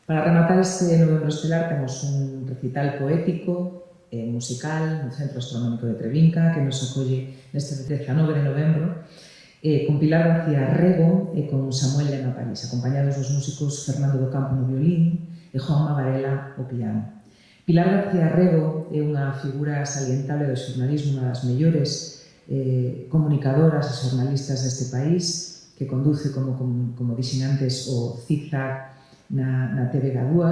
Para rematar este novembro estelar temos un recital poético e musical no Centro Astronómico de Trebinca que nos acolle neste 19 de novembro con Pilar García Rego e con Samuel Lema París, acompañados dos músicos Fernando do Campo no violín e Juanma Varela o piano. Pilar García Rego é unha figura salientable do xornalismo, unha das mellores comunicadoras e xornalistas deste país, que conduce, como dixen antes, o Zigzag na TV2.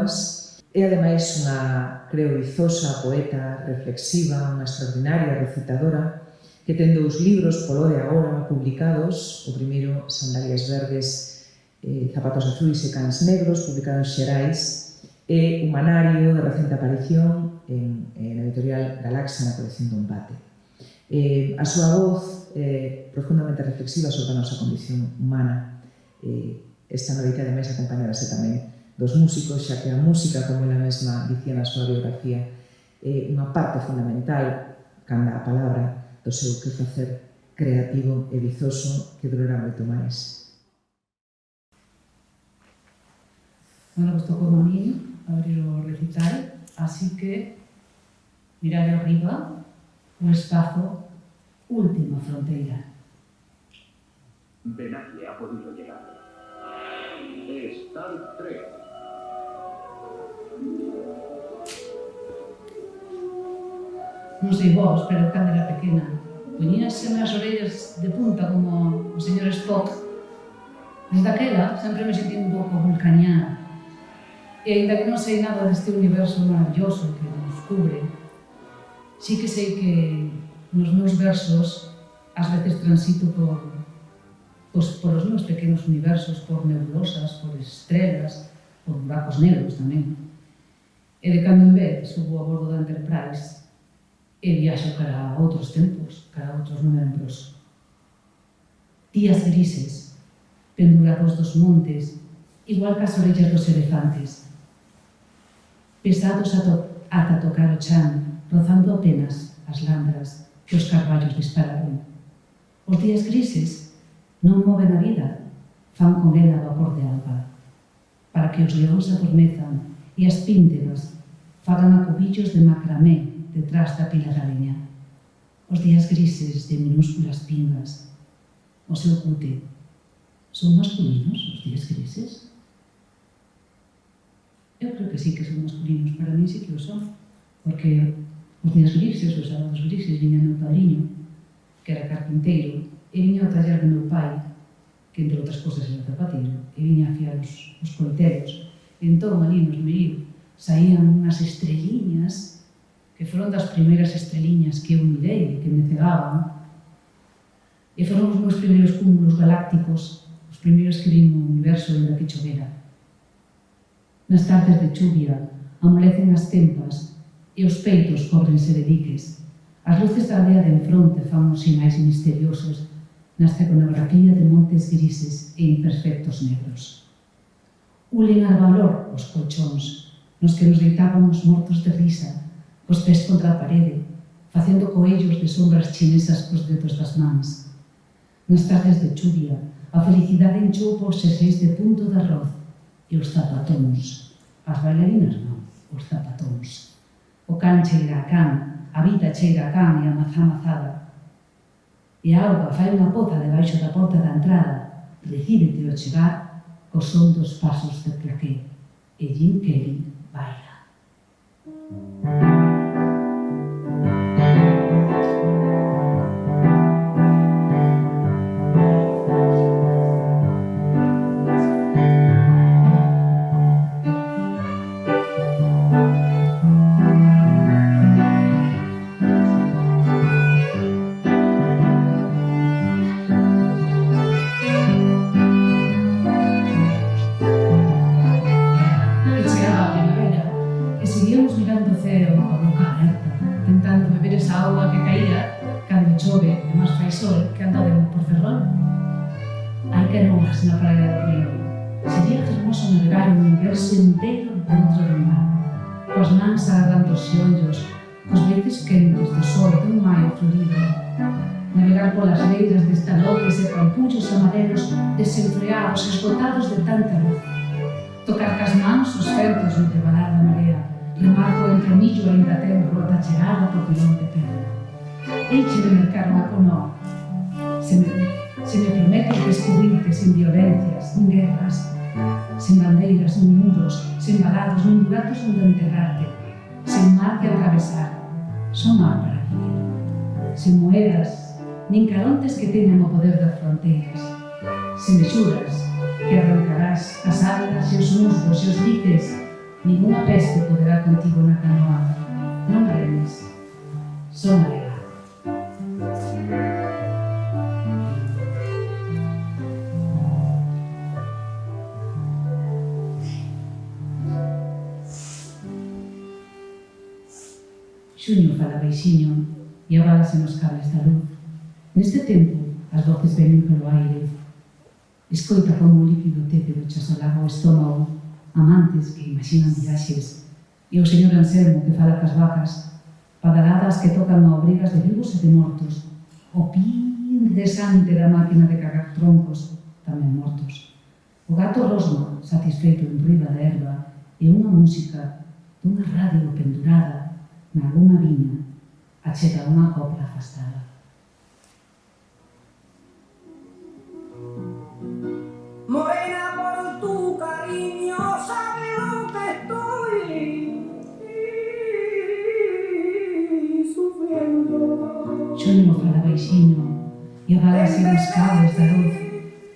É, ademais, unha, creo, vizosa, poeta, reflexiva, unha extraordinaria recitadora, que ten dous libros, polo de agora, publicados. O primeiro, Sandalias Verdes, Zapatos Azuis e Cans Negros, publicado en Xerais, e Humanario, de recente aparición, na editorial Galaxa, na colección do Empate. A súa voz profundamente reflexiva sobre a nosa condición humana. Esta noite, ademais, acompañarase tamén dos músicos, xa que a música, como ela mesma dicía na súa biografía, é unha parte fundamental, canda a palabra, do seu quefacer creativo e vizoso que durará moito máis. Bueno, pues tocou a mí abrir o recital, así que mirade arriba o espazo Última Fronteira. De nadie ha podido llegar. Star Trek. Non sei vos, pero cando era pequena poñíaseme as orellas de punta como o señor Spock. Desde aquela sempre me sentí un pouco vulcaniana. E ainda que non sei nada deste universo maravilloso que nos cubre, sí que sei que nos meus versos ás veces transito por os meus pequenos universos, por nebulosas, por estrelas, por buracos negros tamén. E de cando en vez subo a bordo da Enterprise e viaxo cara a outros tempos, cara a outros novembros. Días grises, pendurados dos montes, igual que as orellas dos elefantes, pesados ata tocar o chan, rozando apenas as landras que os carballos dispararon. Os días grises non moven a vida, fan con ela vapor de alba, para que os leóns adormezan e as pínteras fagan acubillos de macramé detrás da pila da leña. Os días grises de minúsculas pingas, o seu cute. Son masculinos os días grises? Eu creo que sí que son masculinos, para mí sí que o son, porque os días grises, os sábados grises, viña meu padriño, que era carpinteiro, e viña ao taller do meu pai, que entre outras cosas era zapateiro, e viña a fiar os coiteros, e entón ali nos meio saían unhas estreliñas, que foron das primeiras estreliñas que eu mirei e que me cegaban, e foron os meus primeiros cúmulos galácticos, os primeiros que vin no universo en que chovera. Nas tardes de chuvia amolecen as tempas e os peitos cóbrense de diques. As luces da aldea de enfronte fan os sinais misteriosos na escenografía de montes grises e imperfectos negros. Ulen al valor os colchóns nos que nos deitábamos mortos de risa, cos pés contra a parede, facendo coellos de sombras chinesas cos dedos das mans. Nas tardes de chuvia, a felicidade enchou por xerseis de punto de arroz e os zapatóns. As bailarinas non, os zapatóns. O can cheira a can, a vida cheira a can e a mazá mazada. E a auga fai unha poza debaixo da porta da entrada, recíbete ao chegar co son dos pasos de claqué. E Jim Kelly baila. Na praia do Río. Sería fermoso navegar un universo inteiro dentro do mar, cos mans agarrando os xeollos, cos veites quentes do sol dun maio florido. Navegar polas leiras de estalotes e pampullos amarelos desenfreados, esgotados de tanta luz. Tocar cas mans os ventos no rebalar da marea, remar co entremillo ainda tenro da chegada do pilón de terra. Eiche de mercarme con ó. Se me prometes descubrirte sin violencias, sin guerras, sen bandeiras, nin muros, sen balados, nin buratos onde enterrarte, sen mar que atravesar, só mar para vivir. Sen moedas, nin carontes que teñan o poder das fronteiras. Se me xuras que arrancarás as alas e os musgos e os diques, ninguna peste poderá contigo na canoa. Non remes, só marea. Xuño fala baixiño e abálase nos cables da luz. Neste tempo, as voces venen polo aire. Escoita como o líquido tépido chasolaba o estómago, amantes que imaginan viaxes, e o señor Anselmo que fala cas vacas, padaladas que tocan a obrigas de vivos e de mortos, o pin incesante da máquina de cagar troncos, tamén mortos. O gato rosno, satisfeito en ruiva de erva, e unha música dunha radio pendurada na luna viña, achega unha copla afastada. Morena, por tu cariño, sabe lo que estoy sufriendo. Xuño fala baixiño e abálase nos cables da luz.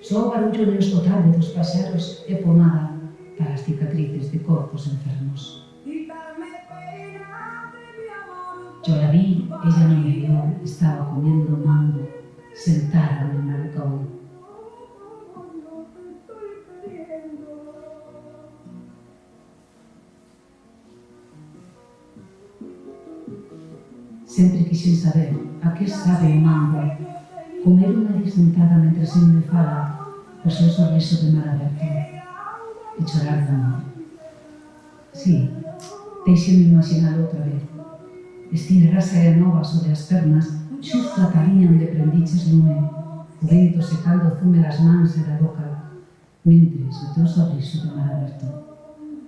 Só o barullo inesgotable dos paxaros e pomada para as cicatrices de corpos enfermos. Yo la vi, ella non me vio, estaba comiendo mango, sentada en el balcón. Sempre quixen saber a que sabe o mango, comer unha sentada mentre se me fala, o seu sorriso de mar aberto, e chorar de amor. Sí, deixe-me imaginar outra vez. Estirar a saia nova sobre as pernas, xusto a taliña onde prendiches lume, o vento secando o zume das mans e da boca, mentres o teu sorriso de mar aberto.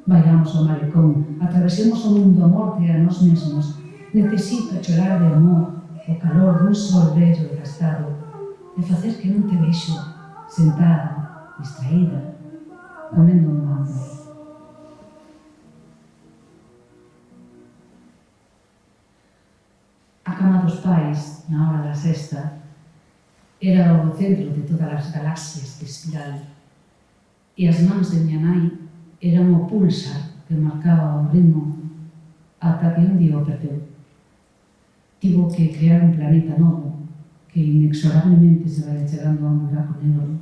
Vayamos ao malecón, atravesemos o mundo a morte e a nós mesmos. Necesito chorar de amor, o calor dun sol bello e gastado, e facer que non te vexo, sentada, distraída, comendo un mango. A cama dos pais, na hora da sesta, era o centro de todas as galaxias de espiral, e as mans de miña nai eran o pulsar que marcaba o ritmo ata que un día o perdeu. Tivo que crear un planeta novo que inexorablemente se vai chegando a un buraco negro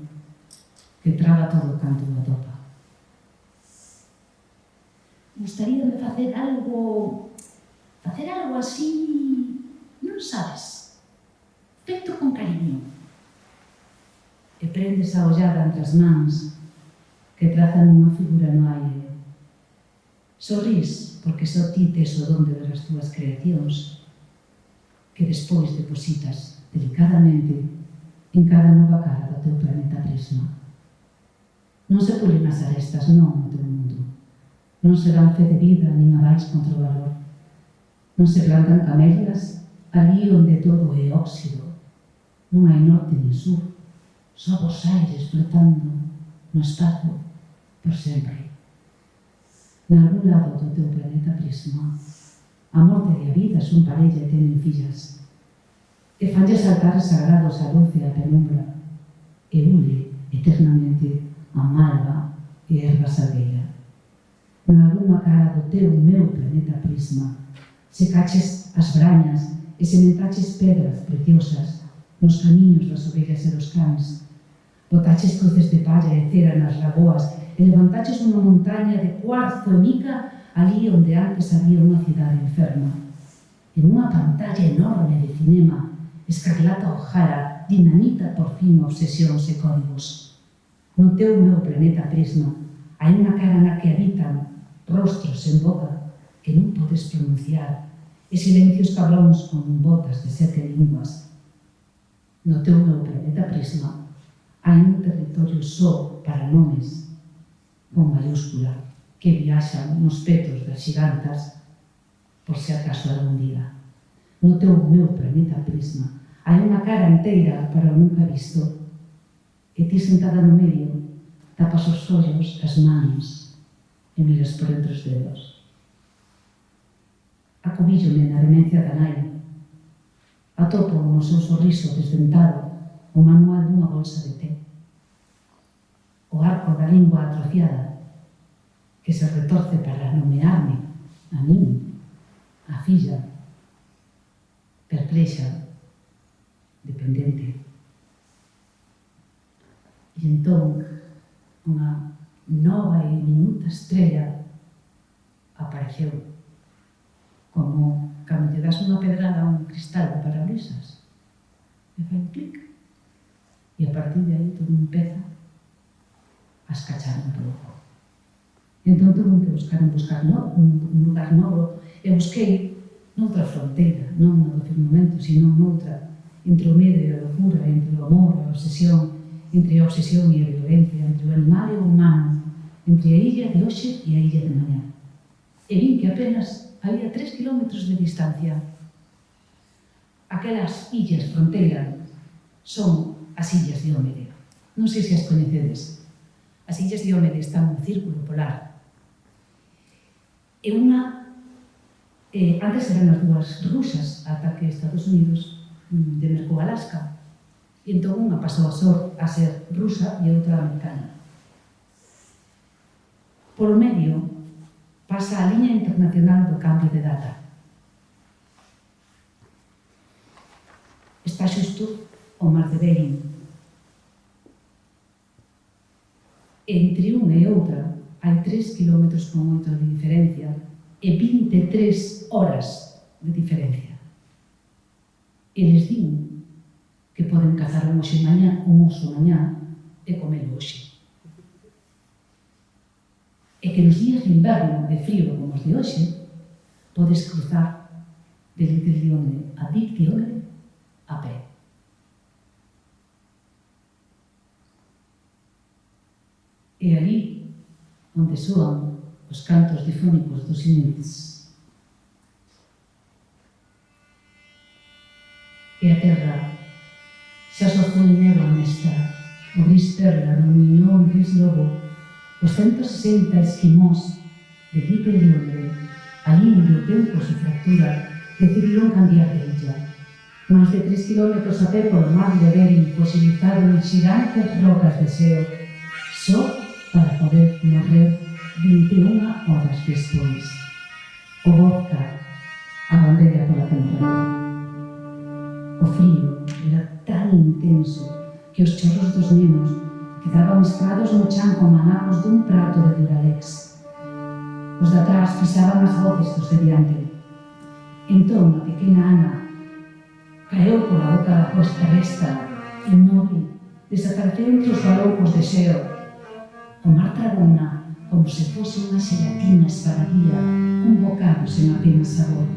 que traga todo o canto da topa. Gustaríame facer algo así, non sabes, feito con cariño. E prendes a ollada entre as mans que trazan unha figura no aire. Sorrís porque só ti tes o don de ver as túas creacións que despois depositas delicadamente en cada nova cara do teu planeta Prisma. Non se pulen as arestas, non, no teu mundo. Non se dan fe de vida nin abais contra o valor. Non se plantan camellas ali onde todo é óxido. Non hai norte nin sur, só vos aires flotando no espazo por sempre. Nalgún lado do teu planeta Prisma, a morte e a vida son parella e tenen fillas, e fanlle saltar sagrados a luz e a penumbra, e ule eternamente a malva e erva salgueira. Nalgúna cara do teu meu planeta Prisma, se caches as brañas e sementaches pedras preciosas nos camiños das ovellas e dos cans, botaches cruces de palla e cera nas lagoas e levantaches unha montaña de cuarzo e mica ali onde antes había unha cidade enferma. En unha pantalla enorme de cinema, Escarlata O'Hara dinamita por fin obsesións e códigos. No teu meu planeta Prisma hai unha cara na que habitan rostros en boca que non podes pronunciar e silencios cabróns con botas de 7 linguas. No teu meu planeta Prisma hai un territorio só para nomes con mayúscula, que viaxan nos petos das xigantas por se acaso algún día. No teu meu planeta prisma hai unha cara inteira para o nunca visto, e ti sentada no medio tapas os ollos, as mans e miras por entre os dedos. Acubíllome na demencia da nai. Atopo no seu sorriso desdentado o manual dunha bolsa de té. O arco da lingua atrofiada que se retorce para nomearme a min, a filla, perplexa, dependente. E entón, unha nova e minuta estrella apareceu, como cando lle das unha pedrada a un cristal de parabrisas, e fai un clic, e a partir de aí todo empeza a escachar un pouco. Entón tuve que buscar un lugar novo, e busquei noutra fronteira, non no do firmamento, sino noutra, entre o medo e a locura, entre o amor e a obsesión, entre a obsesión e a violencia, entre o animal e o humano, entre a illa de hoxe e a illa de mañá. E vin que apenas había 3 kilómetros de distancia. Aquelas illas fronteira son as illas Diómede. Non sei se as coñecedes. As illas Diómede están no círculo polar. E unha... antes eran as dúas rusas ata que Estados Unidos demercou Alaska. E entón unha pasou a ser rusa e outra americana. Polo medio pasa a liña internacional do cambio de data. Está xusto o mar de Bering. Entre unha e outra hai 3 kilómetros con 8 de diferencia e 23 horas de diferencia. Eles din que poden cazar un oso mañá e comelo hoxe. E que nos días de inverno de frío como os de hoxe podes cruzar de Little Diómede a Big Diómede a pé. E ali onde soan os cantos difónicos dos inuits. E a terra xa só foi neva honesta, o gris perla no miñón gris lobo, os 160 esquimós de Little Diómede, ali onde o tempo se fractura, decidiron cambiar de illa. Más de 3 kilómetros a pé polo mar de Bering, posibilitado en xigantes rocas de xeo, só para poder morrer 21 horas despois. O vodka abandera pola temporada. O frío era tan intenso que os chorros dos nenos quedaban mesclados no chan como anacos dun prato de Duralex. Os de atrás pisaban as voces dos de diante. Entón a pequena Ana caeu pola boca da costa resta, inmóvil, desapareceu entre os baloucos de xeo. O mar tragona como se fose unha xelatina esfaradía, un bocado sen apenas sabor.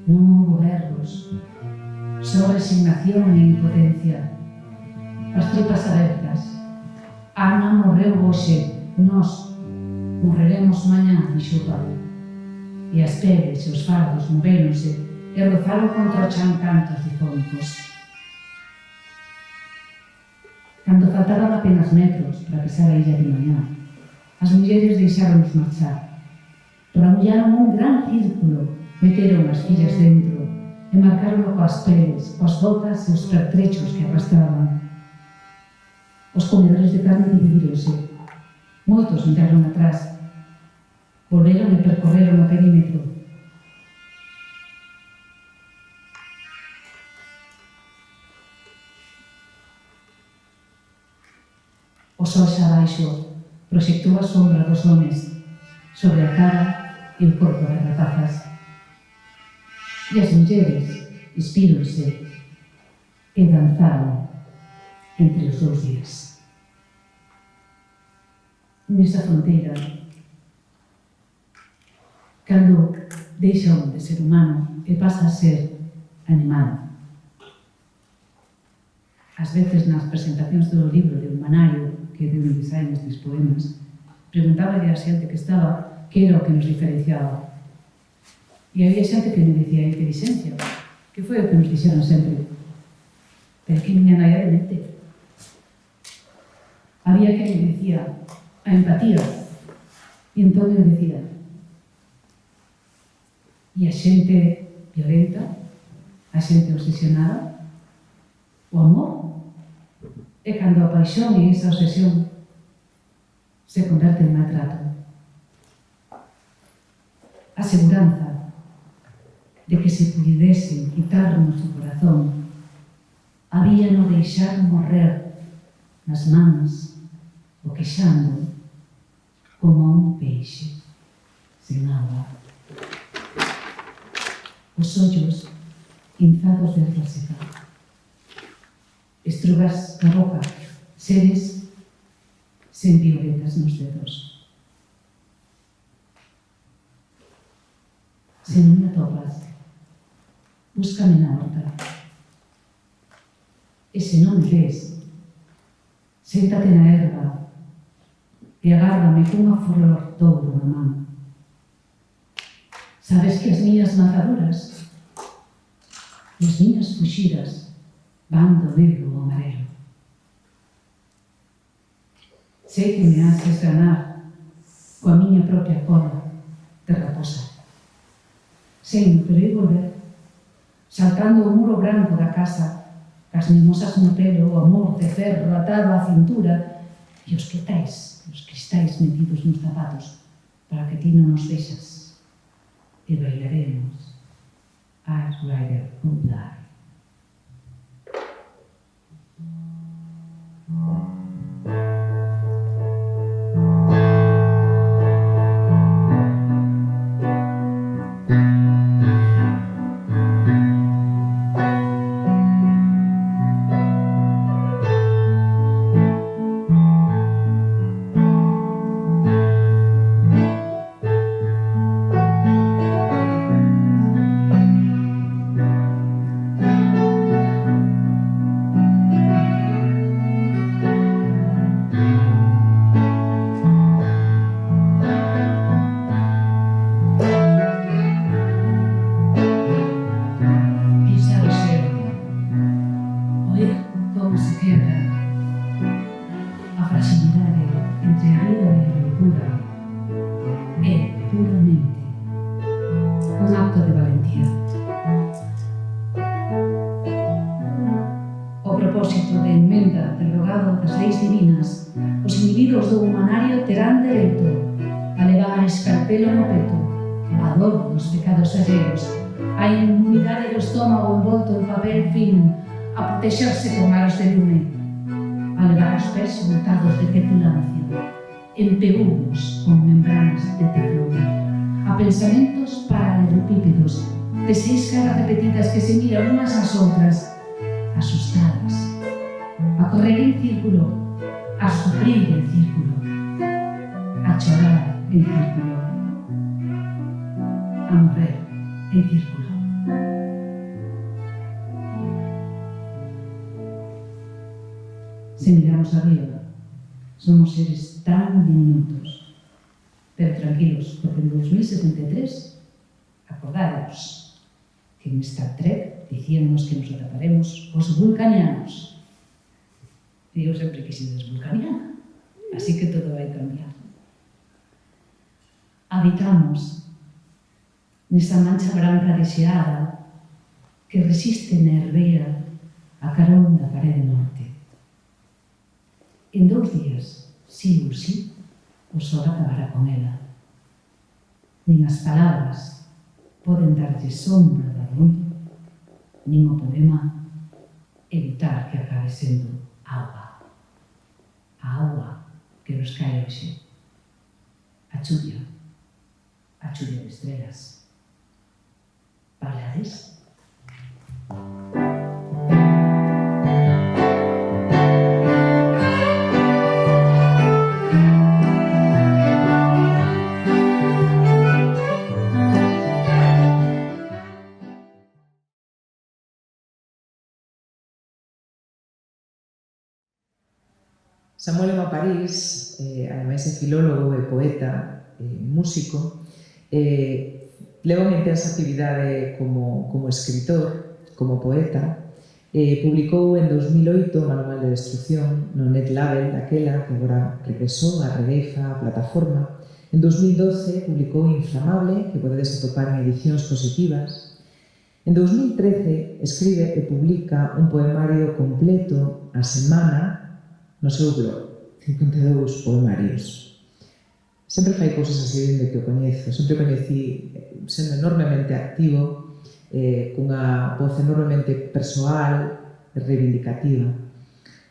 Non houbo berros, só resignación e impotencia. As tripas abertas. Ana morreu hoxe, nós morreremos mañá, dixo o pai. E as peles e os fardos movéronse e rozaron contra o chan cantos difónicos. Cando faltaban apenas metros para pisar a illa de mañá, as mulleres deixáronos marchar. Ramullaron un gran círculo, meteron as fillas dentro e marcaron coas peles, coas botas e os pertrechos que arrastraban. Os comedores de carne dividironse. Moitos miraron atrás. Volveron e percorreron o perímetro. O sol xa baixo proxectou a sombra dos homes sobre a cara e o corpo das rapazas. E as mulleres espíronse e danzaron entre os dous días. Nesta fronteira, cando deixa un de ser humano e pasa a ser animal. Ás veces nas presentacións do libro de Humanario, que é de onde saen estes poemas, Preguntaba a xente que estaba que era o que nos diferenciaba. E había xente que me dicía a inteligencia, que foi o que nos dixeron sempre. Pero que miña nai era demente. Había que me dicía a empatía. E entón eu dicía, e a xente violenta, a xente obsesionada, o amor é cando a paixón e esa obsesión se converte en maltrato. A seguranza de que se pudese quitarnos o corazón había no deixar morrer nas mans o queixando como un peixe sen agua. Os ollos inzados de roseca, estrugas na boca, seres sen violetas nos dedos. Se non me atopas, búscame na horta. E se non me ves, séntate na erva e agárdame cunha flor douro na man. Sabes que as miñas mazaduras e as miñas fuxidas van do negro ao amarelo. Sei que me has de esganar coa miña propia cola de raposa. Sei, pero eu volver, saltando o muro branco da casa, as mimosas no pelo, o amor de ferro atado á cintura e os cristais metidos nos zapatos para que ti non nos vexas. E bailaremos Eyes Rider Would Die. A protexerse con aros de lume, a levar os pés untados de petulancia, empegounos con membranas de teflón, a pensamentos paralelepípedos de 6 caras repetidas que se miran unhas ás outras, asustadas, a correr en círculo, a sufrir en círculo, a chorar en círculo, a morrer en círculo. Se miramos arriba, somos seres tan diminutos, pero tranquilos, porque en 2073 acordaros que en Star Trek dicíamos que nos atraparemos os vulcanianos. E eu sempre quise ser vulcaniana, así que todo vai cambiar. Habitamos nesa mancha branca de xeada que resiste na herbeira a carón da parede norte. En 2 días, sí ou sí, o sol acabará con ela. Nin as palabras poden darlle sombra da ruína, nin o poema evitar que acabe sendo auga. A auga que nos cae hoxe. A chuvia de estrelas. Bailades? Samuel Lema París, ademais de filólogo e poeta, músico, leva unha intensa actividade como escritor, como poeta. Publicou en 2008 Manual de Destrucción no NetLabel, daquela, que agora regresou a Regueifa, a plataforma. En 2012 publicou Inflamable, que podedes atopar en edicións positivas. En 2013 escribe e publica un poemario completo a semana no seu blog, 52 poemarios. Sempre fai cousas así dende que o coñezo, sempre o coñecí sendo enormemente activo, cunha voz enormemente persoal e reivindicativa.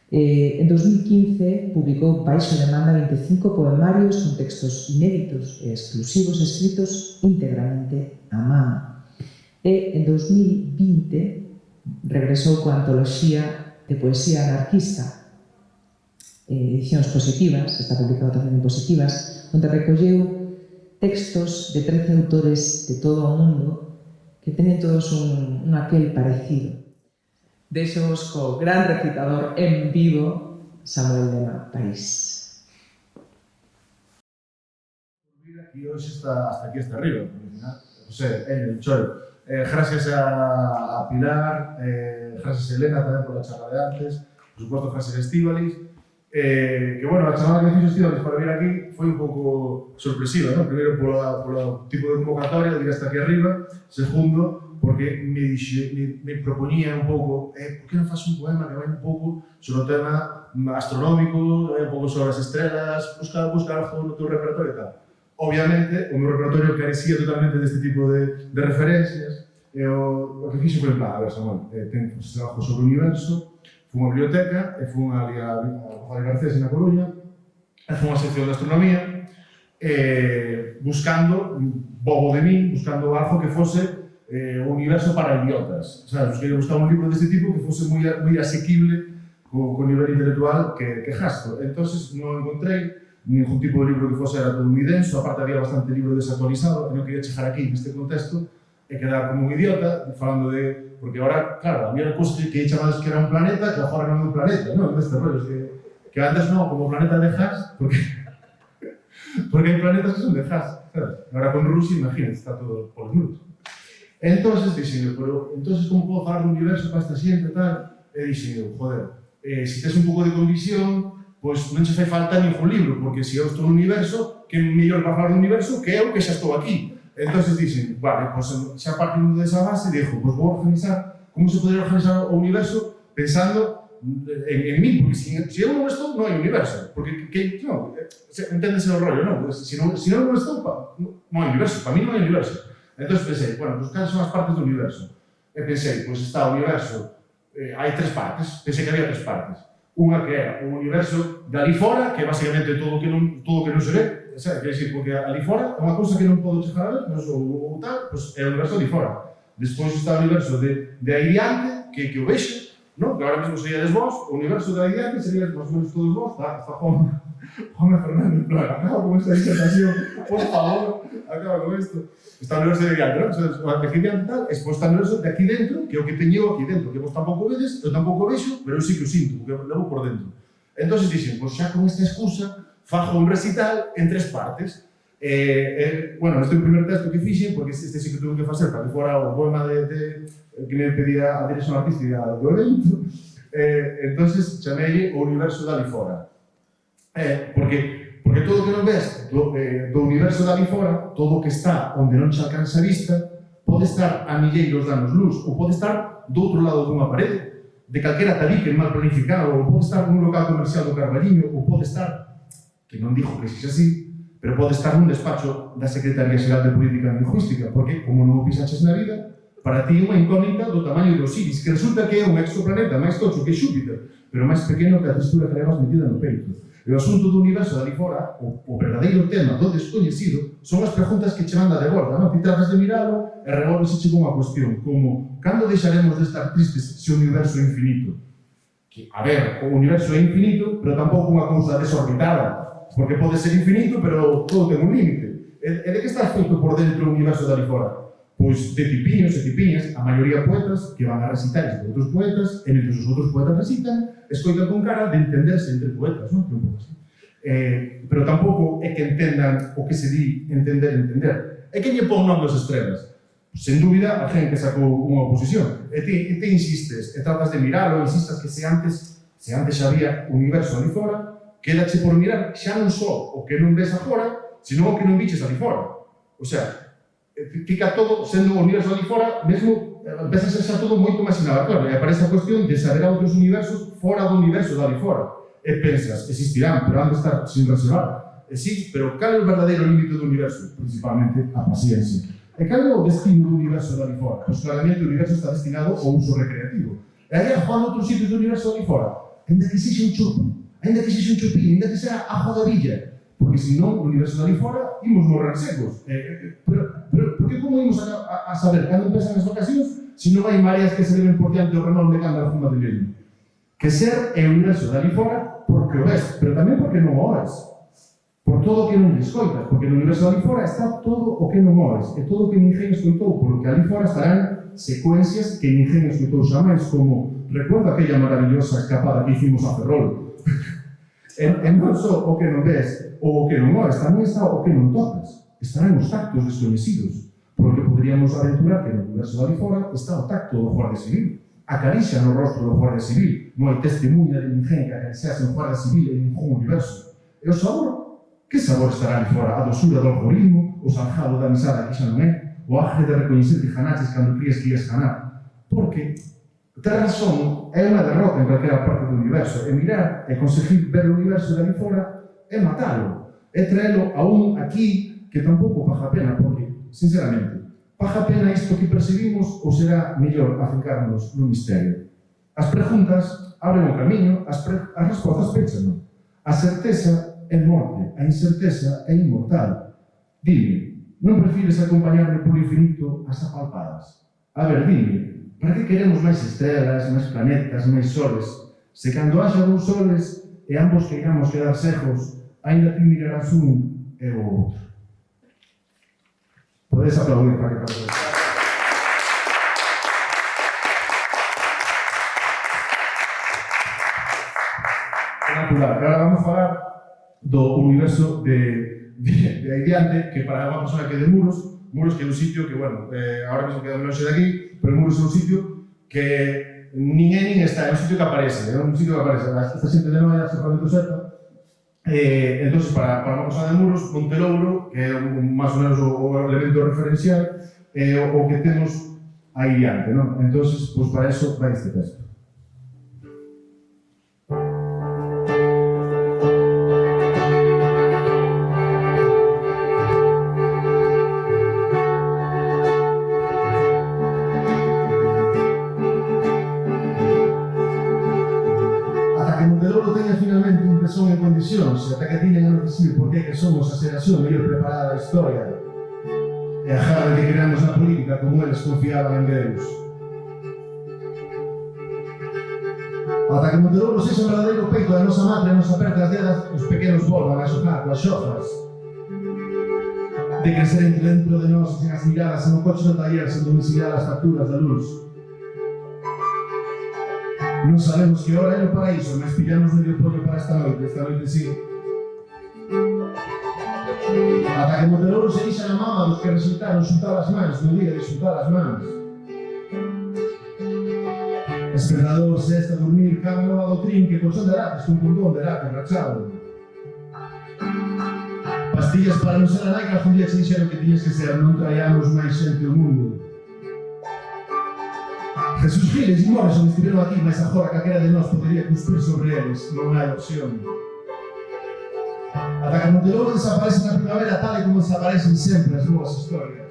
En 2015 publicou baixo demanda 25 poemarios con textos inéditos e exclusivos escritos íntegramente a man. E en 2020 regresou coa antoloxía de poesía anarquista, edicións positivas, está publicado tamén en positivas, onde recolleu textos de 13 autores de todo o mundo que teñen todos un aquel parecido. Deixo-vos co gran recitador en vivo Samuel Lema París. Aquí hoxe hasta aquí hasta arriba, porque al final, en el choro. Gracias a Pilar, gracias a Elena tamén por a charla de antes, por suposto gracias a Estíbaliz, que, bueno, a chamada que fixo Estíbaliz para vir aquí foi un pouco sorpresiva, ¿no? Primeiro polo tipo de convocatoria, de ir hasta aquí arriba, segundo, porque me propoñía un pouco, por que non faz un poema que vai un pouco sobre o tema astronómico, un pouco sobre as estrelas, buscar algo no teu repertorio e tal. Obviamente, o meu repertorio carecía totalmente deste tipo de referencias, e o que fixo foi en plan, a ver, Samuel, ten os trabajos sobre o universo, fui unha biblioteca, e fui a Garcés na Coruña, e fui unha sección de astronomía, buscando, bobo de min, buscando algo que fose o universo para idiotas. Sabes, quería buscar un libro deste tipo que fose moi asequible co nivel intelectual que gasto. Entón, non encontrei ningún tipo de libro que fose era todo moi denso, aparte había bastante libro desactualizado, que non quería chegar aquí neste contexto e quedar como un idiota, falando de... Porque ahora, claro, había cosas que chamades que era un planeta, que agora non é un planeta, non? Deste rollo, que antes non, como planeta de Haas, porque hai planetas que son de Haas, sabes? Ahora con Rusia, imagínate, está todo por los muros. Entonces, dixen, pero, entonces, como podo falar do universo para esta xente e tal? E dixen, joder, se tes un pouco de convicción, pois non che fai falta ningún libro, porque se eu estou no universo, que mellor para falar do universo que eu que xa estou aquí. Entón dixen, vale, pois xa partindo desa base, dixo, pois vou organizar, como se podería organizar o universo pensando en mí, porque se eu non estou, non hai universo, porque, non, enténdese o rollo, non? Se eu non estou, non hai universo, para mí non hai universo. Entón pensei, bueno, pois cales son as partes do universo? E pensei, pois está o universo, hai tres partes, pensei que había tres partes. Unha que era o universo de ali fora, que é basicamente todo o que non se ve, quer dizer, porque ali fora é unha cousa que non podo chegar a ver, ou tal, é o universo ali fora. Despois está o universo de aí diante, que o vexo, que agora mesmo seríades vos, o universo de aí diante seríades máis ou menos todos vos, está Juan Fernández, acaba con esta disertación, por favor, acaba con isto. Está o universo de aí diante, non? O de aquí diante tal, despois está o universo de aquí dentro, que é o que teño aquí dentro, que vos tampouco vedes, eu tampouco vexo, pero eu sí que o sinto, porque levo por dentro. Entón dixen, pois xa con esta excusa, fajo un recital en tres partes. Bueno, este é o primer texto que fixe, porque este sí que tuve que facer para que fora o poema que me pedía a dirección artística do evento. Entón, chamei o universo de ali fora. Porque todo o que non ves do universo de ali fora, todo o que está onde non che alcanza a vista, pode estar a milleiros de anos luz, ou pode estar do outro lado dunha parede, de calquera tabique mal planificado, ou pode estar nun local comercial do Carballiño, ou pode estar, que non dixo que sexa así, pero pode estar nun despacho da Secretaría Xeral de Política Lingüística, porque, como non o pisaches na vida, para ti é unha incógnita do tamaño do Osiris, que resulta que é un exoplaneta máis tocho que Xúpiter, pero máis pequeno que a textura que levas metida no peito. E o asunto do universo de ali fora, o verdadeiro tema do descoñecido, son as preguntas que che manda de borda, non? Ti tratas de miralo e revolves e chegou unha cuestión, como, cando deixaremos de estar tristes se o universo é infinito? Que, a ver, o universo é infinito, pero tampouco unha cousa desorbitada, porque pode ser infinito, pero todo ten un límite. E de que está feito por dentro o universo de ali fora? pois de tipiños e tipiñas, a maioría poetas que van a recitais de outros poetas, e mentre os outros poetas recitan, escoitan con cara de entenderse entre poetas, non? Un pouco así. Pero tampouco é que entendan o que se di entender. É que lle pon nome das estrelas. Sen dúbida, a gente que sacou unha oposición. E ti insistes, e tratas de miralo, insistas que se antes xa había universo ali fora, quédache por mirar xa non só o que non ves agora, sino o que non viches ali fora. O sea, fica todo sendo o universo ali fora, mesmo empeza a ser xa todo moito máis inabarcable. E aparece a cuestión de saber a outros universos fora do universo de ali fora. E pensas, existirán, pero han de estar sin reservar. E sí, pero cal é o verdadeiro límite do universo? Principalmente a paciencia. E cal é o destino do universo de ali fora? Pois claramente o universo está destinado ao uso recreativo. E aí a Juan outros sitios do universo de ali fora, ainda que sexa un chupo, ainda que sexa un chupín, ainda que sexa a da villa, porque senón o universo de ali fora imos morrer secos. Porque como imos a saber cando empesan as vacacións se non hai mareas que se leven por diante do renón de cando a fuma de leño? Que ser é o universo de ali fora porque o ves, pero tamén porque non o ves. Por todo o que non escoitas, porque no universo de ali fora está todo o que non oes, e todo o que ninguén escoitou, porque ali fora estarán secuencias que ninguén escoitou xamais, como recuerda aquella maravillosa escapada que hicimos a Ferrol. E non só o que non ves ou o que non oes, tamén está o que non tocas. Estarán os tactos desconhecidos, porque poderíamos aventurar que no universo de ali fora está o tacto do Guardia Civil, a carixa no rostro do Guardia Civil, non hai testemunha de ninguén que acariciase o Guardia Civil en ningún universo. E o sabor? Que sabor estará ali fora? A dosura do algoritmo, o salgado da mesada que xa non é, o aje de recoñecer que janaches cando crías que ibas janar. Porque ter razón é unha derrota en calquera parte do universo, e mirar e conseguir ver o universo de ali fora é matalo, é traelo a un aquí que tampouco paga pena, porque, sinceramente, paga pena isto que percibimos ou será mellor afincarnos no misterio? As preguntas abren o camiño, as respostas pechan. A certeza é morte, a incerteza é inmortal. Dime, non prefires acompañarme polo infinito ás apalpadas? A ver, dime, para que queremos máis estrelas, máis planetas, máis soles? Se cando haxa dous soles e ambos queiramos quedar cegos, ainda ti mirarás un e o outro. Podes aplaudir para que pase. Agora vamos a falar do universo de aí diante, que para unha persona que é de Muros que é un sitio que, bueno, agora mesmo queda longe de aquí, pero Muros é un sitio que nin é nin está, é un sitio que aparece, esta xente de Noia, se pode Seta, entón, para unha persona de Muros, Montelouro, que é máis ou menos o elemento referencial, é o que temos aí diante, non? Entón, pois para eso vai este texto. Son en condicións, ata que tiñen a decir por que somos a xeración mellor preparada da historia e a jada de que creamos na política como eles confiaban en Deus. Ata que Montelouro sexa o verdadeiro peito da nosa madre nos aperta as dedas, os pequenos volvan a xogar coas xofas de crecer entre dentro de nós sen as miradas no coche do taller sen domiciliar as facturas da luz. Non sabemos que hora é o paraíso, mas pillamos medio pollo para esta noite sí. Ata que Montelouro se dixa na mama dos que resultaron xutar as mans no día de xutar as mans. Esperador se esta dormir cambio a do trinque, colchón de lates con pundón de late rachado. Pastillas para non ser a nai que algún día se dixeron que tiñes que ser, non traíamos máis xente ao mundo. Jesús Giles e Morrison estiveron aquí, mas agora calquera de nós podería cuspir sobre eles, non hai opción. Ata que Montelouro desaparece na primavera tal e como desaparecen sempre as boas historias.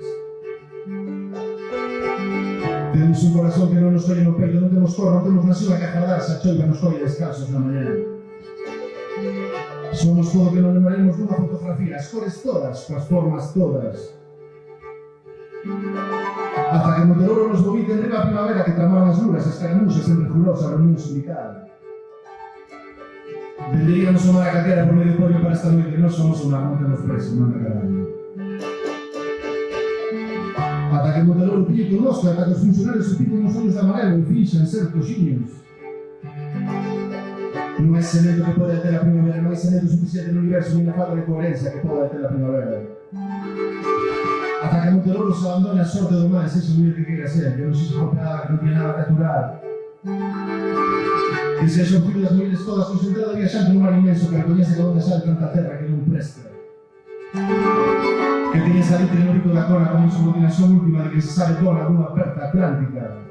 Temos un corazón que non nos colle no peito, non temos cor, non temos nación a que agardarse a choiva nos colle descalzos na mañana. Somos todo o que non lembraremos nunha fotografía, as cores todas, coas formas todas. Ata que Montelouro nos vomite en riba a primavera que tramaban as luras, as caramuxas entre jurosa reunión sindical. Venderíamos o mar a calquera por medio pollo para esta noite, non somos unha monte nos presos, non de caralho. Ata que Monteloro pille connosco, ata que os funcionarios se piden os ollos de amarelo e finxan ser coxiños. Non é semento que pode ter a primavera, non é semento suficiente no universo nin a falta de coherencia que pode ter a primavera. Ata que Monteloro se abandone a sorte do mar e sexa o que queira ser, que non sexa golpeada, que non tiene nada que aturar. Que sexa o fillo das mulleres todas concentrado viaxante no mar inmenso que recoñece que onde sale tanta terra que non presta. Que teña salitre no bico da cona como insubordinación última de que se sabe dona dunha aperta atlántica.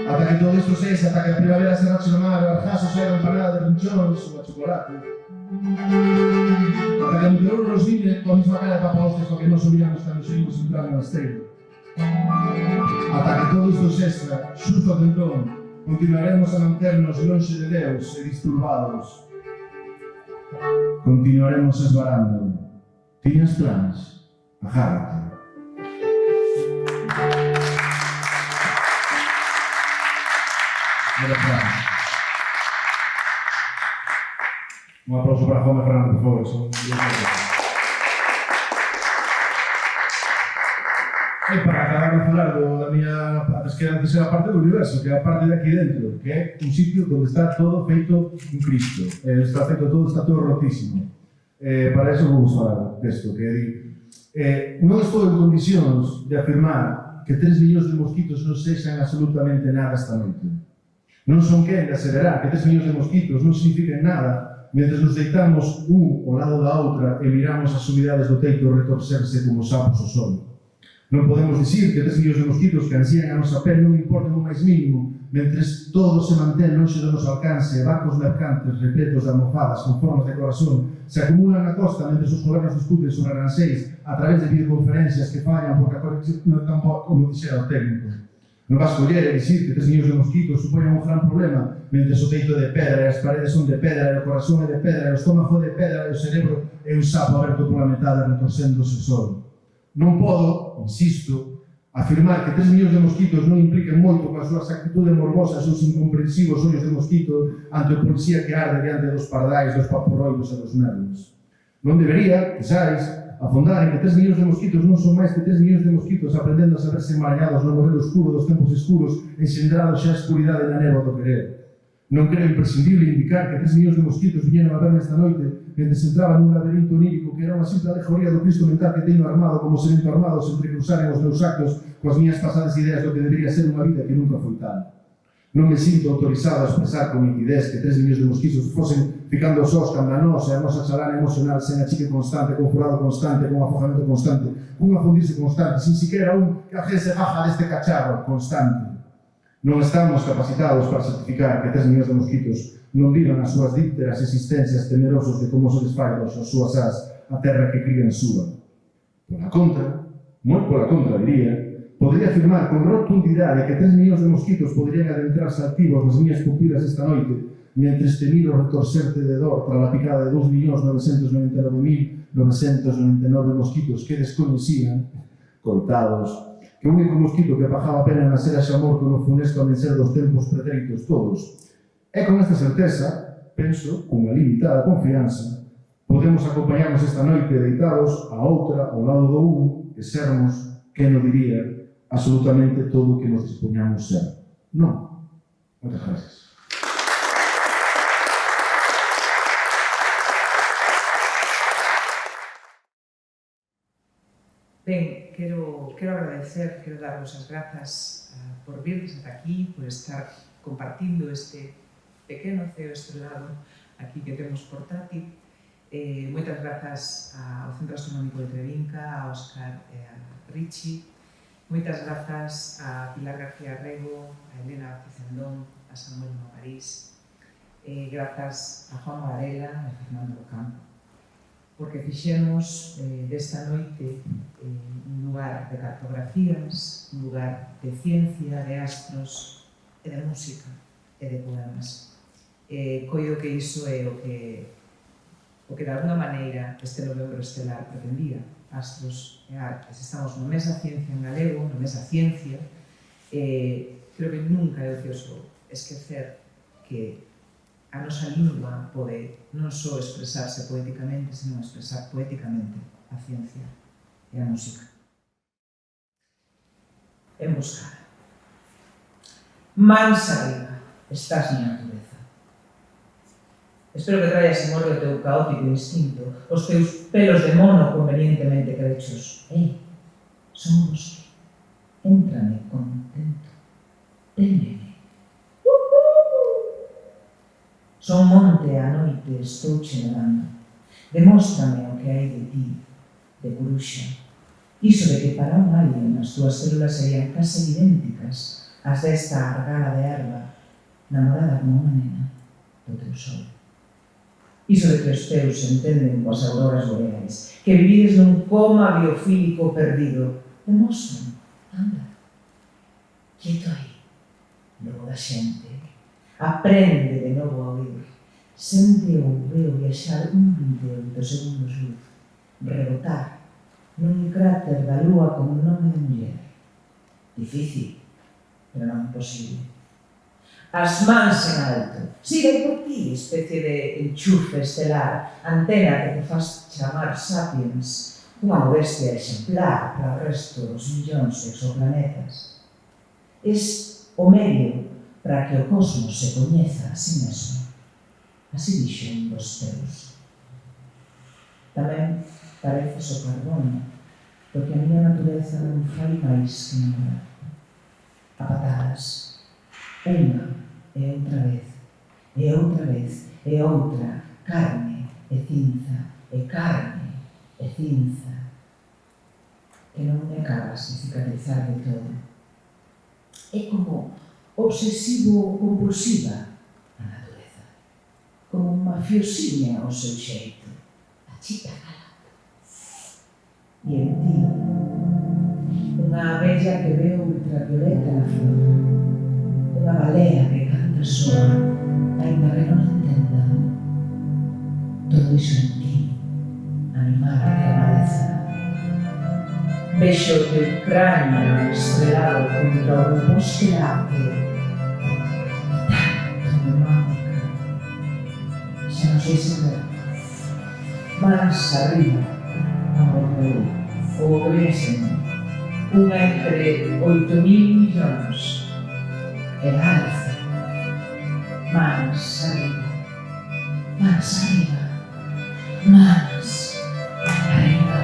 Ata que todo isto sexa, ata que a primavera se rache no mar, o arjaso saia empanada de rinchóns ou a chocolate. Ata que Monteloro nos vine coa misma cara de papaostes coa que nos olvidamos cando seguimos entrando no esteiro. Ata que todo isto sexa, xusto ata entón, continuaremos a manternos lonxe de Deus e disturbados. Continuaremos esvarando. Tiñas planes? Agárrate. Un aplauso para Juan Fernando, por favor. E para acabar de falar da miña terceira parte do universo, que é a parte de aquí dentro, que é un sitio onde está todo feito un Cristo. Está todo rotísimo. Para eso vamos falar desto, que non estou en condicións de afirmar que 3 millóns de mosquitos non sexan absolutamente nada esta noite. Non son quen de aseverar que 3 millóns de mosquitos non significan nada mentre nos deitamos un ao lado da outra e miramos as sumidades do teito retorcerse como sapos ao sol. Non podemos dicir que 3 millóns de mosquitos que ansían a nosa pel non importan o máis mínimo, mentre todo se mantén lonxe do noso alcance, barcos mercantes repletos de almofadas con formas de corazón se acumulan na costa mentre os gobernos discuten sobre aranseis a través de videoconferencias que fallan porque a conexión non é tan boa como dixera o técnico. Non vas coller e dicir que 3 millóns de mosquitos supoñan un gran problema mentre o teito é de pedra e as paredes son de pedra e o corazón é de pedra e o estómago é de pedra e o cerebro é un sapo aberto pola metade retorcéndose solo. Non podo, insisto, afirmar que 3 millóns de mosquitos non impliquen moito coas súas actitudes morbosas e os incomprensivos ollos de mosquito ante o policía que arde diante dos pardais, dos paporroidos e dos nervios. Non debería, quizáis, afondar en que 3 millóns de mosquitos non son máis que 3 millóns de mosquitos aprendendo a saberse emaranhados no modelo escuro dos tempos escuros enxendrados xa a escuridade na néboa do querer. Non creo imprescindible indicar que 3 millóns de mosquitos viñeron a verme esta noite mentre se entraba nun laberinto onírico que era unha simple alegoría do Cristo mental que teño armado como semento armado sen cruzaren os meus actos coas miñas pasadas ideas do que debería ser unha vida que nunca foi tal. Non me sinto autorizado a expresar con nitidez que 3 millóns de mosquitos fosen ficando sós cando a nós e a nosa chalana emocional sen achique constante, con furado constante, con afojamento constante, con afundirse constante, sin siquiera que a gente se baja deste cacharro constante. Non estamos capacitados para certificar que 3 millóns de mosquitos non vivan as súas dípteras existencias temerosos de como se desfairos as súas as a terra que crían súa. Pola contra, moi pola contra diría, podría afirmar con rotundidade que 3 millóns de mosquitos poderían adentrarse activos nas miñas pupilas esta noite mentres te miro retorcerte de dor tras a picada de 2.999.999 mosquitos que descoñecían, coitados, que o único mosquito que pagaba a pena nacer xa morto no funesto amencer dos tempos pretéritos todos. E con esta certeza, penso, con unha limitada confianza, podemos acompañarnos esta noite deitados a outra ao lado do un e sermos, que non diría, absolutamente todo o que nos dispoñamos ser. Non. Moitas gracias. Ben, quero agradecer, quero daros as grazas por virdes ata aquí, por estar compartindo este pequeno ceo estrelado aquí que temos portátil. Moitas grazas ao Centro Astronómico de Trevinca, a Óscar e a Richi. Moitas grazas a Pilar García Rego, a Elena Cicendón, a Samuel París. Grazas a Juan Varela e a Fernando Ocampo, porque fixemos desta noite un lugar de cartografías, un lugar de ciencia, de astros, e de música, e de poemas. Coido que iso é o que de alguna maneira este novembro estelar pretendía, astros e artes. Estamos no mes da ciencia en galego, no mes da ciencia, creo que nunca é ocioso esquecer que a nosa lingua pode non só expresarse poéticamente, senón expresar poéticamente a ciencia e a música. en buscar. Mans arriba, estás na natureza. Espero que traias en orde o teu caótico instinto, os teus pelos de mono convenientemente crechos. Son un bosque. Éntrame contento. Témeme. Son monte a noite, estou che negando. Demóstrame o que hai de ti, de curuxa. Iso de que para un alien as túas células serían case idénticas as desta argala de erva, namorada como unha nena do teu sol. Iso de que os teus se entenden coas auroras boreais, que vivides nun coma biofílico perdido. Demóstrame, anda, quieto aí, logo da xente. Aprende de novo a oír. Sente ou veo viaxar 28 segundos luz, rebotar nun cráter da lúa como un nome de muller. Difícil, pero non imposible. As mans en alto. Sigue por ti, especie de enchufe estelar, antena que te faz chamar Sapiens, unha modestia exemplar para o resto dos millóns de exoplanetas. Es o medio para que o cosmos se coñeza a sí mesmo. Así dixo un dos teus. Tamén pareces o carbono, porque a miña natureza non fai máis que namorar. A patadas. Unha e outra vez, e outra vez, e outra, carne e cinza, e carne e cinza, que non me acabas de cicatrizar de todo. É como obsesivo-compulsiva a natureza, como mafiosiña ao seu xeito, a chita cala. E en ti, unha abella que ve o ultravioleta na flor, unha balea que canta soa, ainda que non entenda. Todo iso en ti, animal que amadeza. Vexo o teu cráneo estrelado contra o bosque lácteo. Tanto me manca. Xa non sei se ver. Mans arriba, amor meu, o obedecen. Unha entre 8.000 millóns. E alza, mans arriba, mans arriba, mans arriba.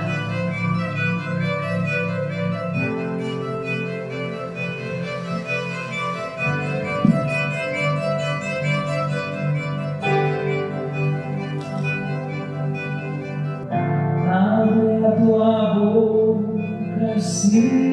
Abre a tua boca assim.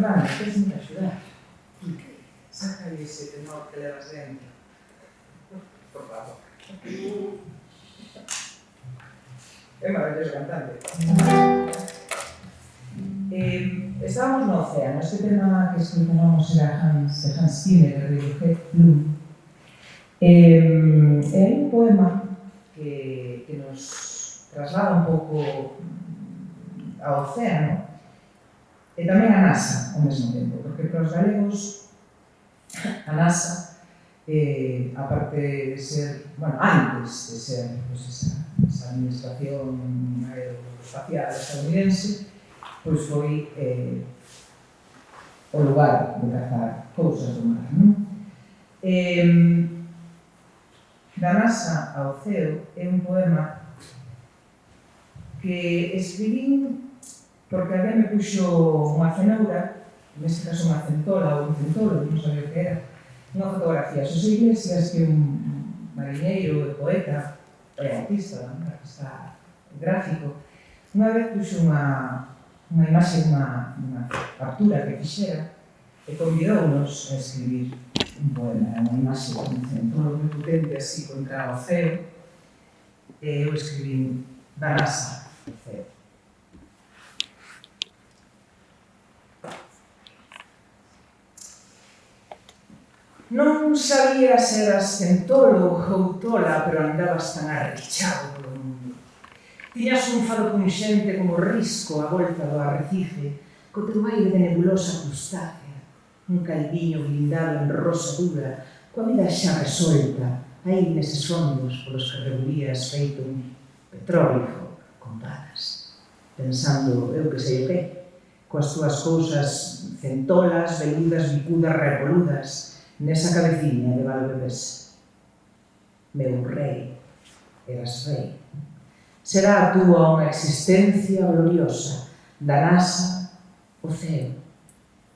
Fernando, queres me axudar? Sácale ese tenor que levas dentro. Por favor. É maravilloso cantante. Estábamos no océano. Este tema que escutábamos era de Hans Zimmer, de Radiohead Bloom. É un poema que nos traslada un pouco ao océano e tamén a NASA ao mesmo tempo, porque para os galegos a NASA, aparte de ser, bueno, antes de ser pues, esa administración aeroespacial estadounidense, pois foi o lugar de cazar cousas do mar, non? Da NASA ao ceo é un poema que escribín porque alguén me puxo unha cenoura, neste caso unha centola ou un centolo, non sabía o que era, unha fotografía. Xosé Iglesias, que é un mariñeiro e poeta, e artista gráfico, unha vez puxo unha imaxe, unha captura que fixera e convidounos a escribir un poema, unha imaxe con un centolo moi potente así contra o ceo, e eu escribí da NASA ao ceo. Non sabías se eras centolo ou tola, pero andabas tan arrechado polo mundo. Tiñas un fado punxente como risco a volta do arrecife, co teu aire de nebulosa crustácea, un calviño blindado en rosa dura, coa vida xa resolta, aí neses fondos polos que revolías feito un petróglifo con patas, pensando, eu que sei o que, coas túas cousas centolas, veludas, bicudas, repoludas, nesa cabeciña de Valbebés. Meu rei, eras rei. Será a túa unha existencia gloriosa, da NASA o ceo,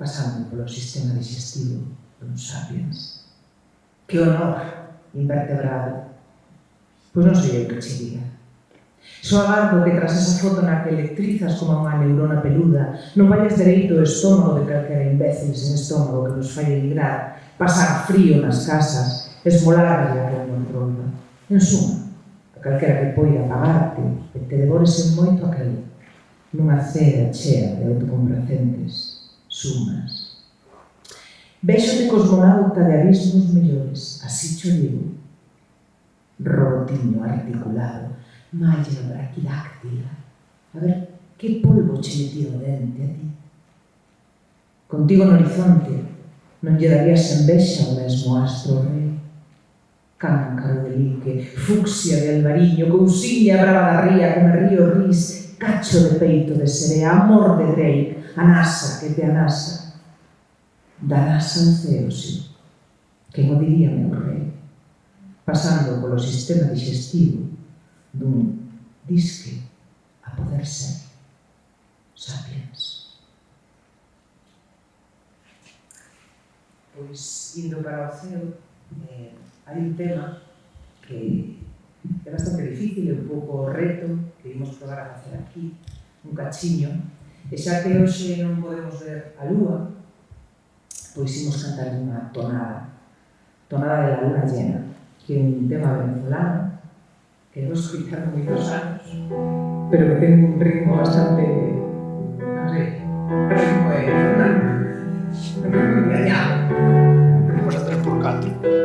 pasando polo sistema digestivo dun sapiens. Que honor, invertebrado. Pois non sei o que che diga. Só agardo que tras esa foto na que electrizas como unha neurona peluda non vayas dereito o estómago de calquera imbécil sen estómago que nos fai emigrar, pasar frío nas casas, esmolarle a que non tromba. En suma, a calquera que poida pagarte e te devores en moito aquel, nunha cea chea de autocomplacentes sumas. Véxote cosmonauta de abismos mellores, así cho digo, robotiño articulado, malla braquidáctila, a ver que polvo che metido dente a ti. Contigo no horizonte non lle darías envexa ao mesmo astro rei. Cáncaro de lique, fucsia de albariño, cousiña brava da ría que me río ris, cacho de peito de serea, amor de Drake, a NASA que te anasa. Da NASA ao ceo, sí, que mo diría meu rei, pasando polo sistema digestivo dun disque a poder ser sapiens. Pois, indo para o ceo, hai un tema que é bastante difícil, é un pouco reto, que imos probar a facer aquí, un cachiño, e xa que hoxe non podemos ver a lúa, pois imos cantar unha tonada de la luna llena, que é un tema venezolano, que hemos escuchado moitos anos, pero que ten un ritmo bastante, non sei, ritmo de Fernando, un ritmo engañado. Vamos a 3x4.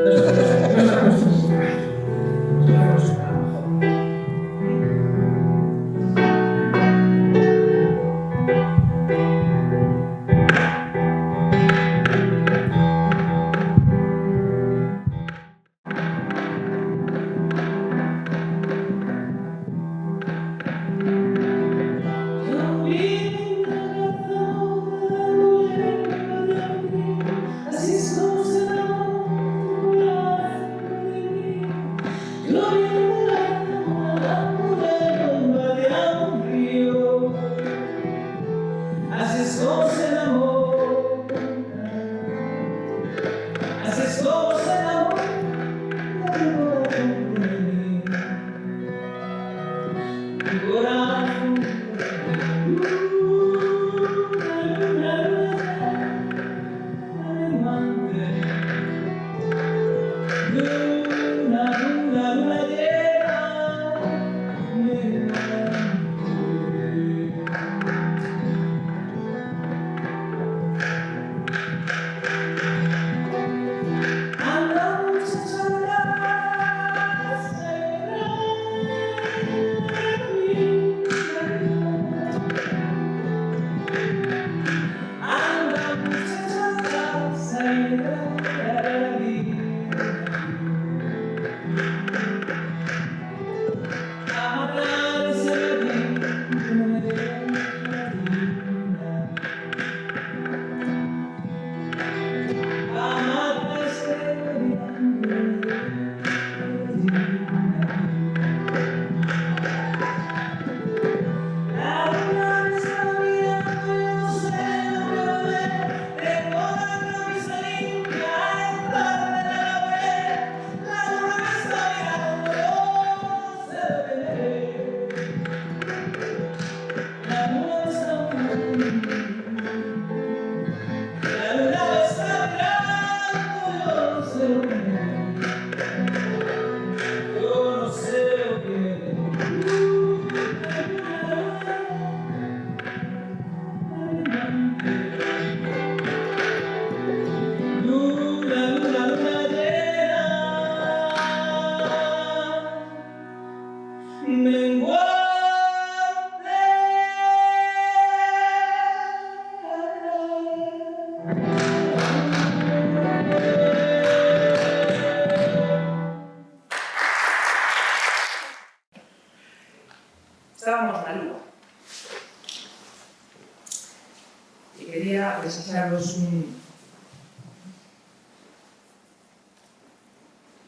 quería desearos un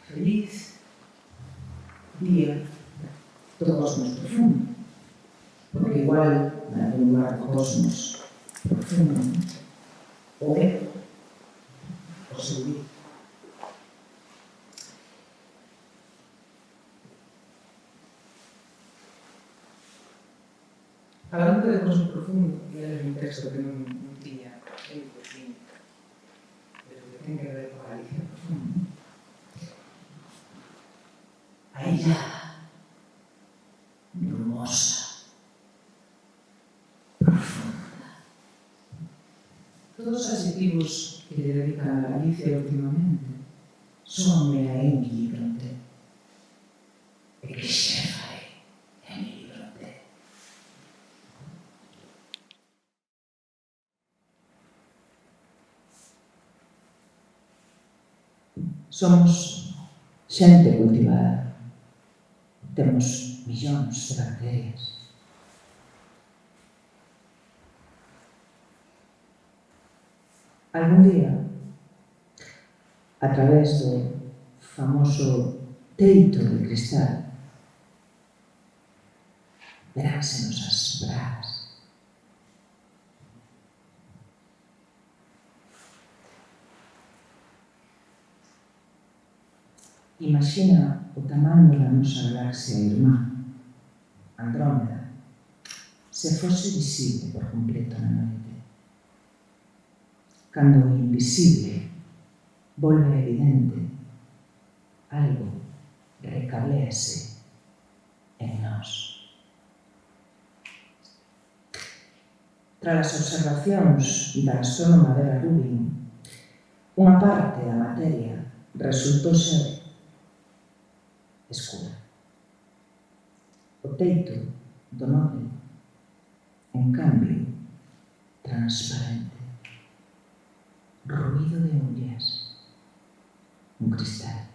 feliz día todos nos profundo, porque igual en algún lugar do cosmos profundo o eco o seu vida. Falando de cosmos profundo, é un texto que non tiña en cocina, pero que ten que ver con Galicia profunda. A illa brumosa, profunda. Todos os adjetivos que lle dedican a Galicia últimamente son mea en mi libronte. E que xefa é mi libronte. Somos xente cultivada. Temos millóns de bacterias. Algún día, a través do famoso teito de cristal, veránsenos as bragas. Imagina o tamaño da nosa galaxia irmá, Andrómeda, se fose visible por completo na noite. Cando o invisible volve evidente, algo recabléase en nós. Tras as observacións da astrónoma Vera Rubin, unha parte da materia resultou ser escura. O teito do Nobel, en cambio, transparente. Ruido de ollas. Un cristal.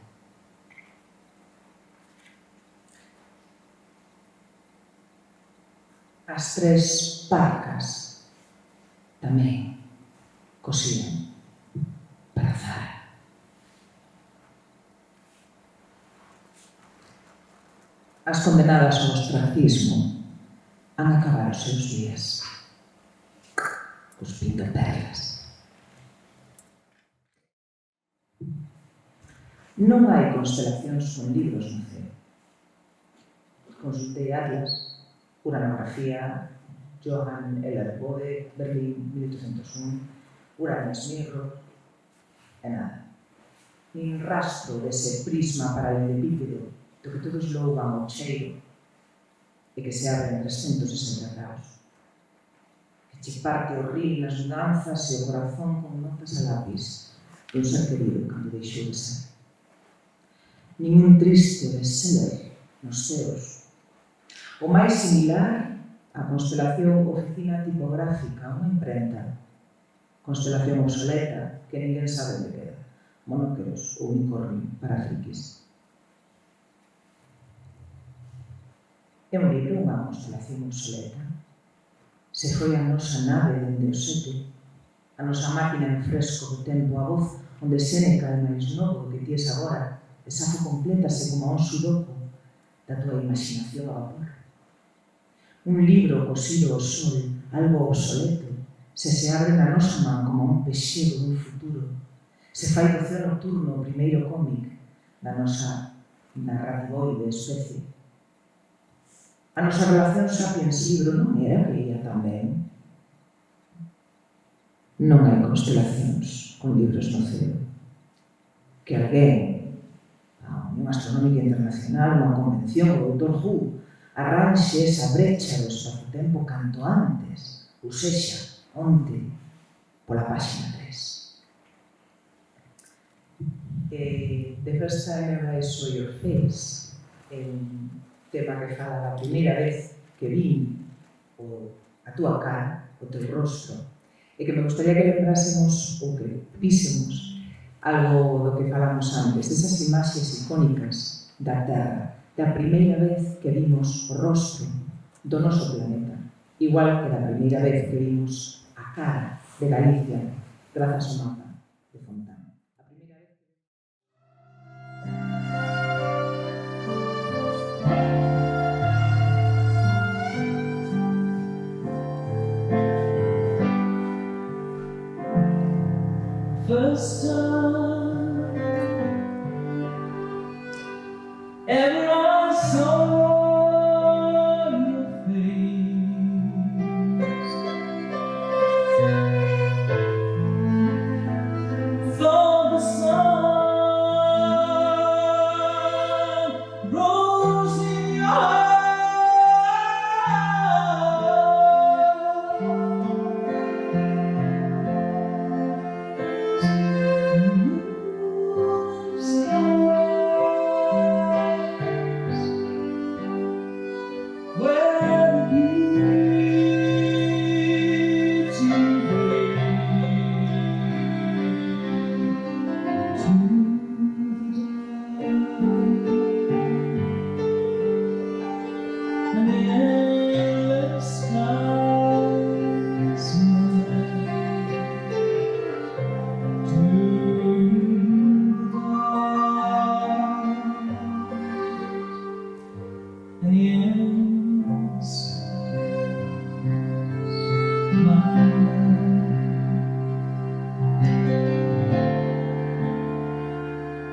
As tres parcas tamén cosían para Zara. As condenadas ao ostracismo han acabado os seus días cuspindo perlas. Non hai constelacións con libros no ceo. Consultei Atlas, Uranografía, Johann Eller Bode, Berlín, 1801, Uranus Mirror, e nada. Nin rastro dese prisma paralelepípedo do que todos louvan o cheiro e que se abre en 360 graus, que che parte o río nas mudanzas e o corazón con notas a lápis de un ser querido cando deixou de ser. Ningún triste bestseller nos ceos. O máis similar á constelación Oficina Tipográfica, unha imprenta, constelación obsoleta que ninguén sabe onde queda, monóqueros ou unicornio para frikis. É un libro unha constelación obsoleta. Se foi a nosa nave dende o sete, a nosa máquina en fresco do tempo, a voz onde Séneca é máis novo que ti es agora, e Safo complétase como un sudoku da tua imaginación a vapor. Un libro cosido ao sol, algo obsoleto, se abre na nosa man como un pexego dun futuro, se fai do ceo nocturno o primeiro cómic da nosa narrativoide especie. A nosa relación sapiens-libro non era que ia tan ben. Non hai constelacións con libros no ceo. Que alguén, a Unión Astronómica Internacional, unha convención, o Dr. Who, arranxe esa brecha do espacio-tempo canto antes, ou sexa, onte, pola páxina 3. The first time I saw your face, tema que fala da primeira vez que vin a túa cara, o teu rostro, e que me gustaría que lembrásemos ou que vísemos algo do que falamos antes, desas imaxes icónicas da Terra, da primeira vez que vimos o rostro do noso planeta, igual que da primeira vez que vimos a cara de Galicia, grazas ao mapa de Fontán. A primeira vez First time ever I saw your face, thought the sun rose in your eyes.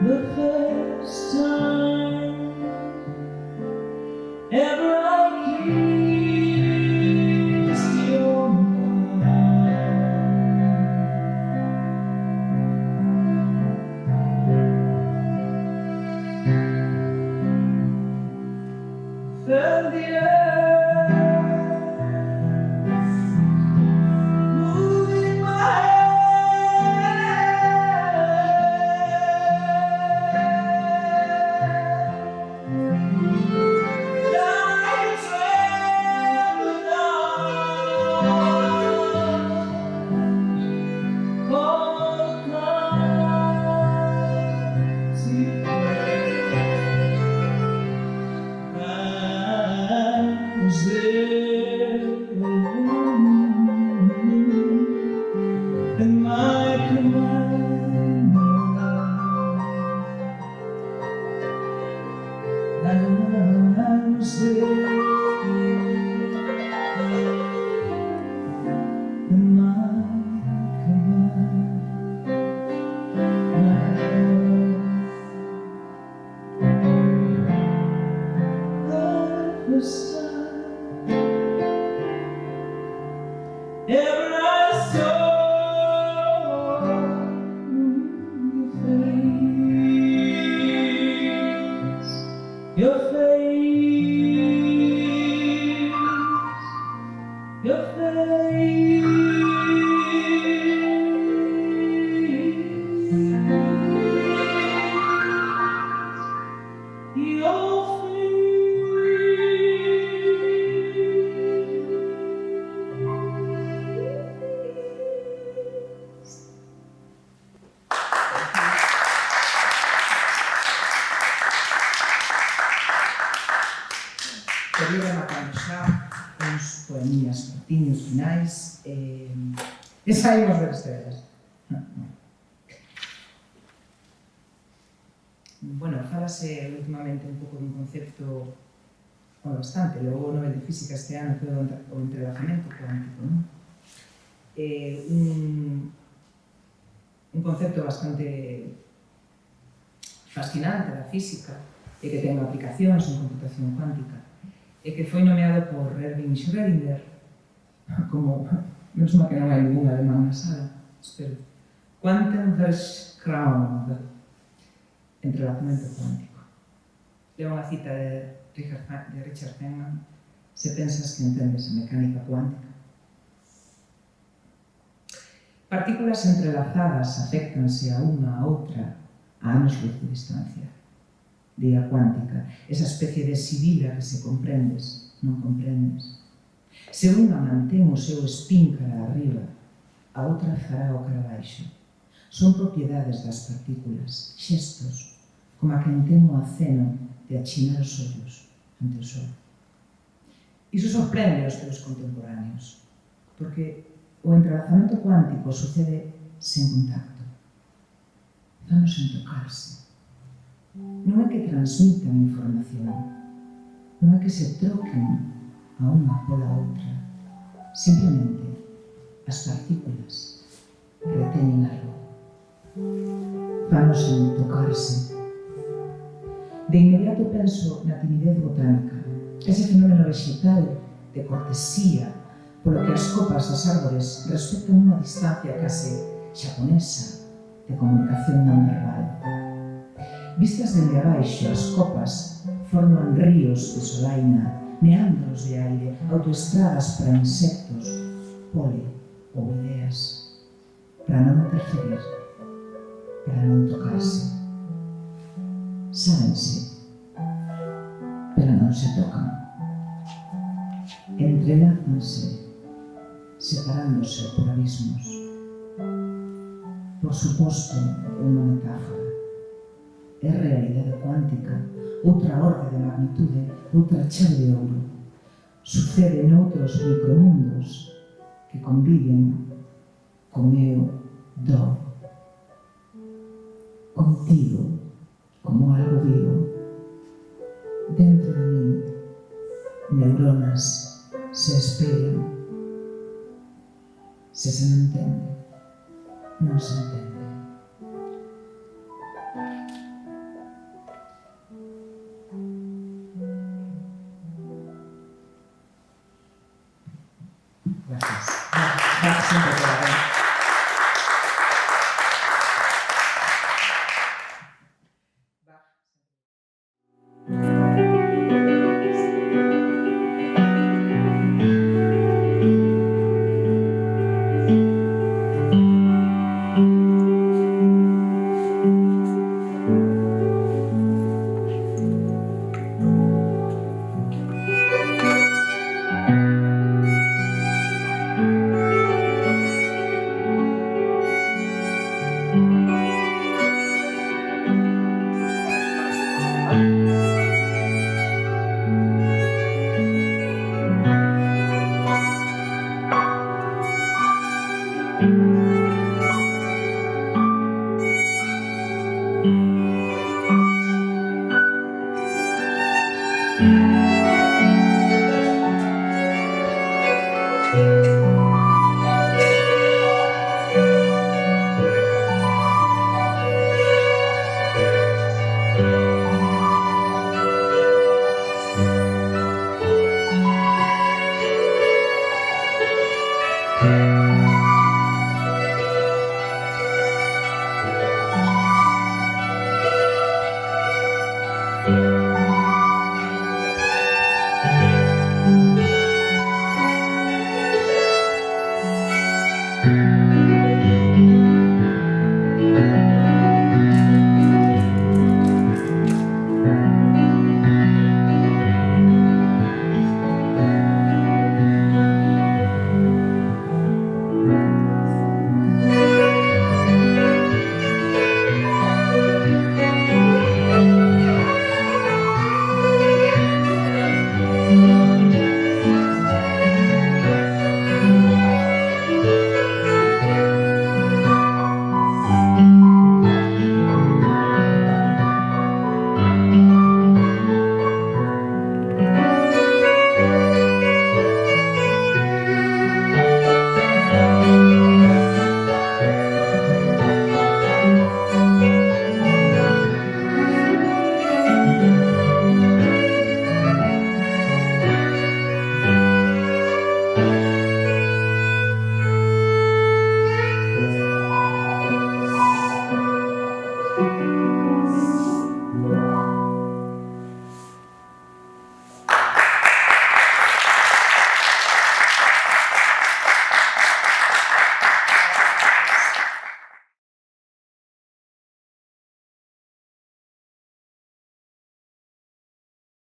The first time ever I kissed your mouth, felt the earth moving my and my command, I was there, and my command, the first time ever I saw your face, your face, quería rematando xa uns poemillas cortiños finais e saímos de estrelas. Bueno, falase últimamente un pouco dun concepto bastante, logo o Nobel de Física este ano foi o entrelazamento cuántico, non? Un concepto bastante fascinante da física e que ten aplicacións en computación cuántica e que foi nomeado por Erwin Schrödinger como, menos mal que non hai ningún alemán na sala, espero, Quantenverschraubung, entrelazamento cuántico. Leo unha cita de Richard Feynman: se pensas que entendes a mecánica cuántica. Partículas entrelazadas afectanse a unha a outra a anos luz de distancia. Día cuántica, esa especie de sibila que se comprendes, non comprendes. Se unha mantén o seu spin cara arriba, a outra fará o cara baixo. Son propiedades das partículas, xestos, como a quen ten o aceno de achinar os ollos ante o sol. Iso sorprende aos teus contemporáneos, porque O entrelazamento cuántico sucede sen contacto. Fanos en tocarse. Non é que transmitan información, non é que se troquen a unha pola outra. Simplemente as partículas reteñen algo. Fanos en tocarse. De inmediato penso na timidez botánica, ese fenómeno vegetal de cortesía polo que as copas das árbores respectan unha distancia case xaponesa de comunicación non verbal. Vistas dende abaixo, as copas forman ríos de solaina, meandros de aire, autoestradas para insectos, pole ou ideas, para non interferir, para non tocarse. Sábense, pero non se tocan. Entrelázanse, separándose por abismos. Por suposto, unha metáfora. É realidade cuántica, outra orde de magnitude, outra chave de ouro. Sucede noutros micromundos que conviven co meu do. Contigo, como algo vivo. Dentro de min, neuronas se espellan. Se non entende, non se entende.